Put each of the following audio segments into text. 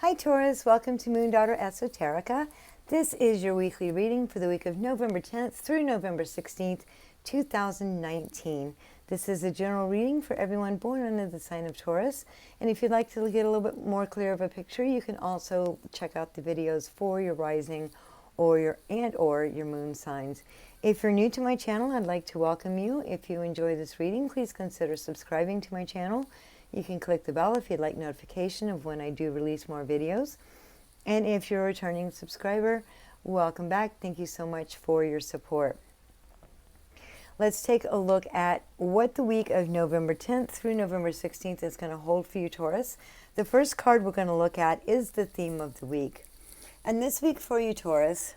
Hi Taurus, welcome to MoonDaughter Esoterica. This is your weekly reading for the week of November 10th through November 16th, 2019. This is a general reading for everyone born under the sign of Taurus. And if you'd like to get a little bit more clear of a picture, you can also check out the videos for your rising or your moon signs. If you're new to my channel, I'd like to welcome you. If you enjoy this reading, please consider subscribing to my channel. You can click the bell if you'd like notification of when I do release more videos. And if you're a returning subscriber, welcome back. Thank you so much for your support. Let's take a look at what the week of November 10th through November 16th is going to hold for you, Taurus. The first card we're going to look at is the theme of the week. And this week for you, Taurus,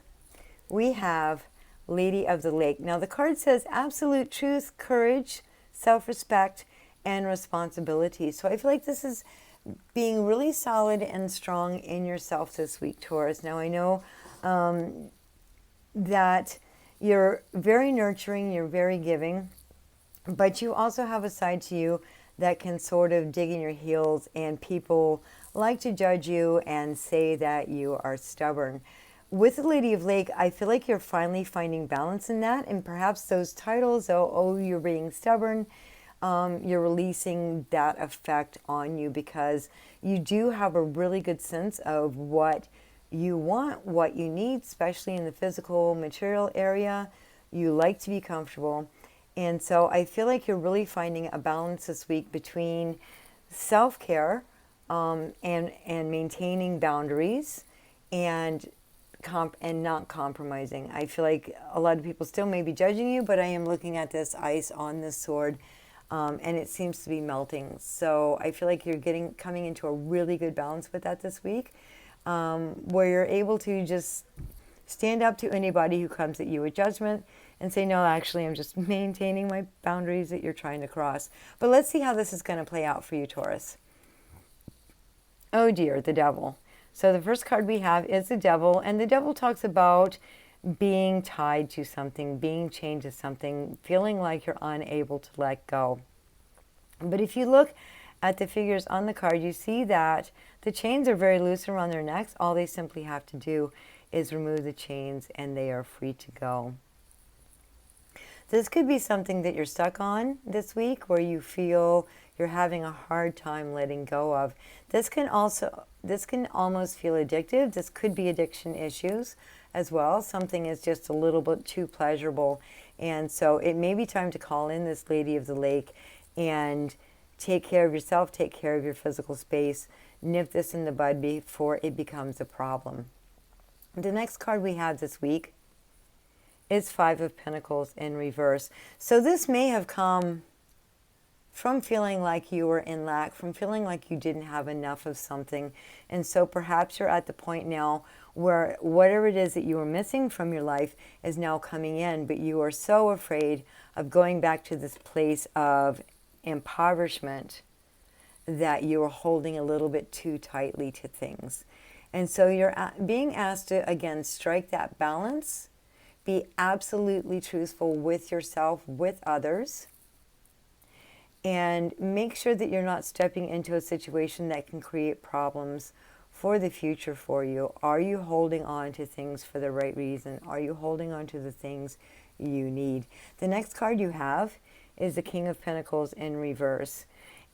we have Lady of the Lake. Now the card says absolute truth, courage, self-respect, and responsibility. So I feel like this is being really solid and strong in yourself this week, Taurus. Now I know that you're very nurturing, you're very giving, but you also have a side to you that can sort of dig in your heels, and people like to judge you and say that you are stubborn. With the Lady of Lake, I feel like you're finally finding balance in that, and perhaps those titles, you're being stubborn, you're releasing that effect on you, because you do have a really good sense of what you want, what you need, especially in the physical material area. You like to be comfortable. And so I feel like you're really finding a balance this week between self-care and maintaining boundaries and not compromising. I feel like a lot of people still may be judging you, but I am looking at this ice on this sword, and it seems to be melting. So I feel like you're coming into a really good balance with that this week, where you're able to just stand up to anybody who comes at you with judgment and say, no, actually, I'm just maintaining my boundaries that you're trying to cross. But let's see how this is going to play out for you, Taurus. Oh dear, the Devil. So the first card we have is the Devil, and the Devil talks about being tied to something, being chained to something, feeling like you're unable to let go. But if you look at the figures on the card, you see that the chains are very loose around their necks. All they simply have to do is remove the chains and they are free to go. This could be something that you're stuck on this week, where you feel you're having a hard time letting go of. This can almost feel addictive. This could be addiction issues as well. Something is just a little bit too pleasurable. And so it may be time to call in this Lady of the Lake and take care of yourself, take care of your physical space, nip this in the bud before it becomes a problem. The next card we have this week is Five of Pentacles in reverse. So this may have come from feeling like you were in lack, from feeling like you didn't have enough of something. And so perhaps you're at the point now where whatever it is that you were missing from your life is now coming in, but you are so afraid of going back to this place of impoverishment that you are holding a little bit too tightly to things. And so you're being asked to, again, strike that balance, be absolutely truthful with yourself, with others, and make sure that you're not stepping into a situation that can create problems for the future for you. Are you holding on to things for the right reason? Are you holding on to the things you need? The next card you have is the King of Pentacles in reverse.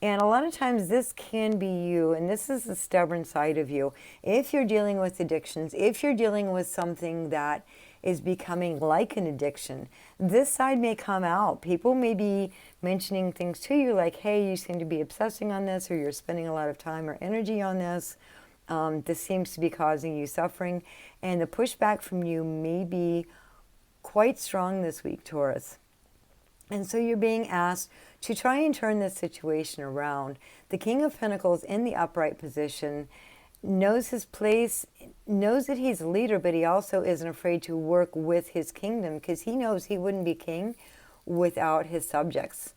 And a lot of times this can be you, and this is the stubborn side of you. If you're dealing with addictions, if you're dealing with something that is becoming like an addiction, this side may come out. People may be mentioning things to you like, hey, you seem to be obsessing on this, or you're spending a lot of time or energy on this. This seems to be causing you suffering. And the pushback from you may be quite strong this week, Taurus. And so you're being asked to try and turn this situation around. The King of Pentacles in the upright position knows his place, knows that he's a leader, but he also isn't afraid to work with his kingdom, because he knows he wouldn't be king without his subjects,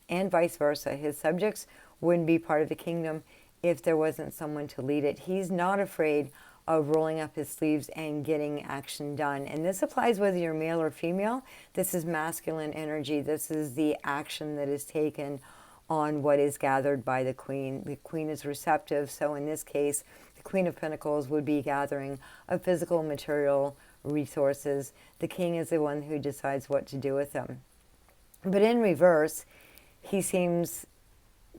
and vice versa. His subjects wouldn't be part of the kingdom if there wasn't someone to lead it. He's not afraid of rolling up his sleeves and getting action done. And this applies whether you're male or female. This is masculine energy. This is the action that is taken on what is gathered by the Queen. The Queen is receptive, so in this case, the Queen of Pentacles would be gathering of physical, material resources. The King is the one who decides what to do with them. But in reverse, he seems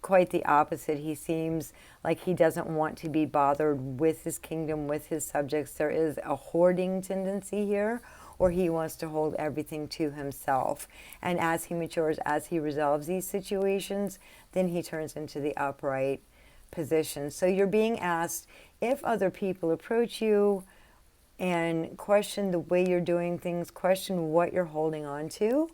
quite the opposite. He seems like he doesn't want to be bothered with his kingdom, with his subjects. There is a hoarding tendency here, or he wants to hold everything to himself. And as he matures, as he resolves these situations, then he turns into the upright position. So you're being asked, if other people approach you and question the way you're doing things, question what you're holding on to,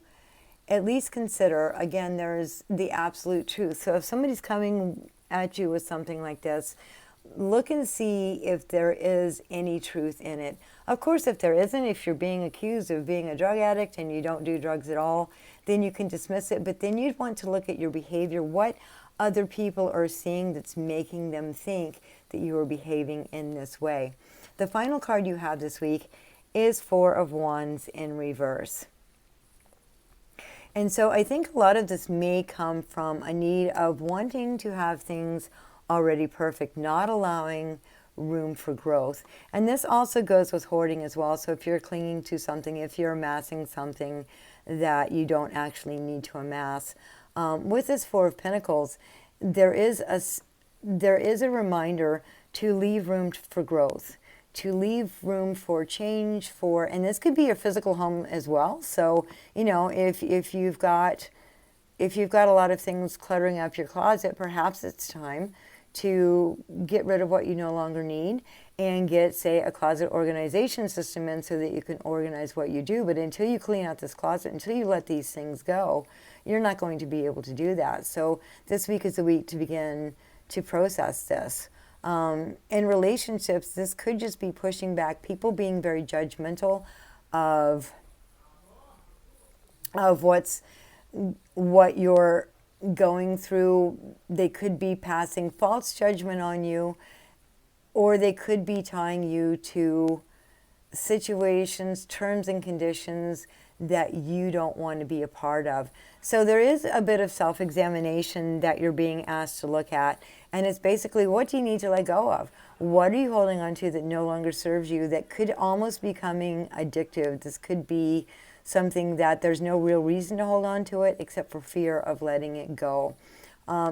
at least consider, again, there's the absolute truth. So if somebody's coming at you with something like this, look and see if there is any truth in it. Of course, if there isn't, if you're being accused of being a drug addict and you don't do drugs at all, then you can dismiss it. But then you'd want to look at your behavior, what other people are seeing that's making them think that you are behaving in this way. The final card you have this week is Four of Wands in reverse. And so I think a lot of this may come from a need of wanting to have things already perfect, not allowing room for growth. And this also goes with hoarding as well. So if you're clinging to something, if you're amassing something that you don't actually need to amass, with this Four of Pentacles, there is a reminder to leave room for growth, to leave room for change, and this could be your physical home as well. So, you know, if you've got a lot of things cluttering up your closet, perhaps it's time to get rid of what you no longer need and get, say, a closet organization system in so that you can organize what you do. But until you clean out this closet, until you let these things go, you're not going to be able to do that. So this week is the week to begin to process this. In relationships, this could just be pushing back, people being very judgmental of what you're going through. They could be passing false judgment on you, or they could be tying you to situations, terms and conditions that you don't want to be a part of. So there is a bit of self-examination that you're being asked to look at. And it's basically, what do you need to let go of? What are you holding on to that no longer serves you, that could almost be becoming addictive? This could be something that there's no real reason to hold on to it except for fear of letting it go.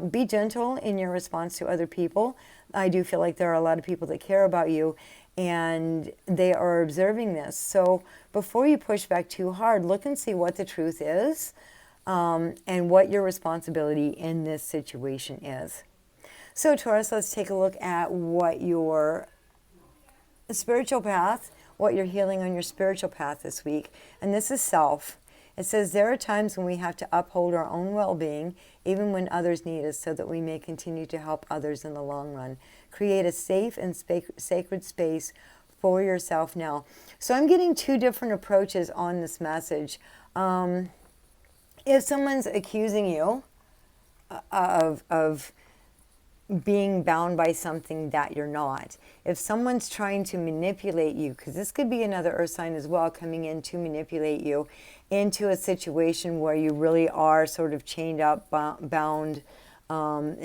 Be gentle in your response to other people. I do feel like there are a lot of people that care about you, and they are observing this. So before you push back too hard, look and see what the truth is, and what your responsibility in this situation is. So Taurus, let's take a look at what your spiritual path, what you're healing on your spiritual path this week. And this is self. It says, there are times when we have to uphold our own well-being, even when others need us, so that we may continue to help others in the long run. Create a safe and sacred space for yourself now. So I'm getting two different approaches on this message. If someone's accusing you of being bound by something that you're not, if someone's trying to manipulate you, because this could be another earth sign as well, coming in to manipulate you into a situation where you really are sort of chained up, bound,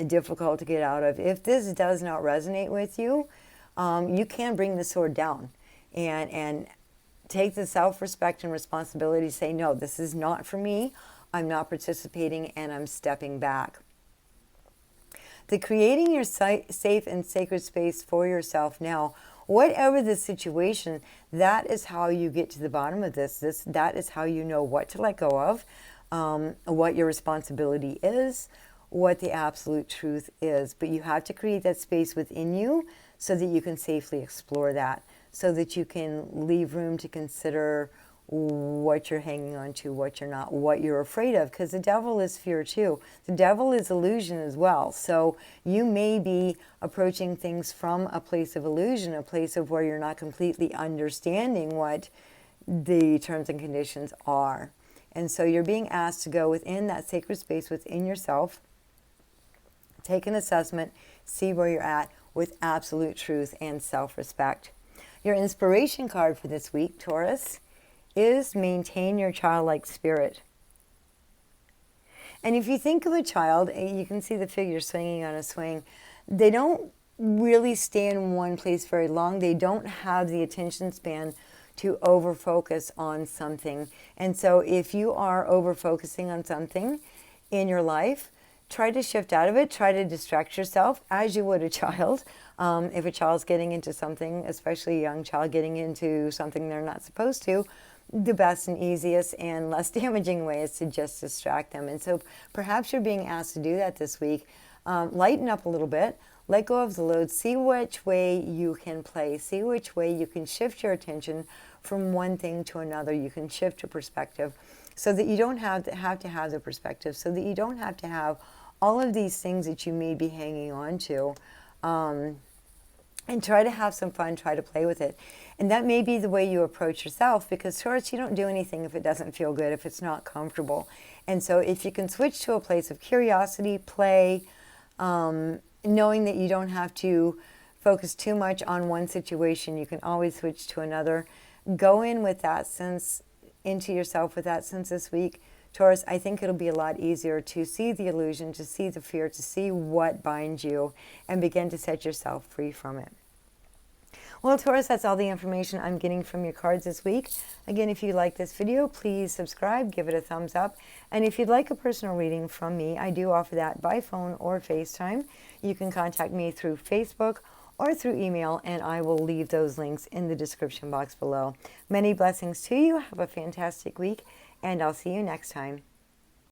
difficult to get out of. If this does not resonate with you, you can bring the sword down and take the self-respect and responsibility, say, no, this is not for me, I'm not participating, and I'm stepping back. The creating your safe and sacred space for yourself now, whatever the situation, that is how you get to the bottom of this. That is how you know what to let go of, what your responsibility is, what the absolute truth is. But you have to create that space within you so that you can safely explore that, so that you can leave room to consider what you're hanging on to, what you're not, what you're afraid of, because the devil is fear too. The devil is illusion as well. So you may be approaching things from a place of illusion, a place of where you're not completely understanding what the terms and conditions are. And so you're being asked to go within that sacred space within yourself, take an assessment, see where you're at with absolute truth and self-respect. Your inspiration card for this week, Taurus, is maintain your childlike spirit. And if you think of a child, you can see the figure swinging on a swing. They don't really stay in one place very long. They don't have the attention span to over focus on something. And so if you are over focusing on something in your life, try to shift out of it. Try to distract yourself as you would a child. If a child's getting into something, especially a young child getting into something they're not supposed to, the best and easiest and less damaging way is to just distract them. And so perhaps you're being asked to do that this week. Lighten up a little bit. Let go of the load. See which way you can play. See which way you can shift your attention from one thing to another. You can shift your perspective so that you don't have to have the perspective, so that you don't have to have all of these things that you may be hanging on to. And try to have some fun, try to play with it. And that may be the way you approach yourself, because Taurus, you don't do anything if it doesn't feel good, if it's not comfortable. And so if you can switch to a place of curiosity, play, knowing that you don't have to focus too much on one situation, you can always switch to another. Go in with that sense, into yourself with that sense this week. Taurus, I think it'll be a lot easier to see the illusion, to see the fear, to see what binds you, and begin to set yourself free from it. Well, Taurus, that's all the information I'm getting from your cards this week. Again, if you like this video, please subscribe, give it a thumbs up. And if you'd like a personal reading from me, I do offer that by phone or FaceTime. You can contact me through Facebook or through email, and I will leave those links in the description box below. Many blessings to you. Have a fantastic week, and I'll see you next time.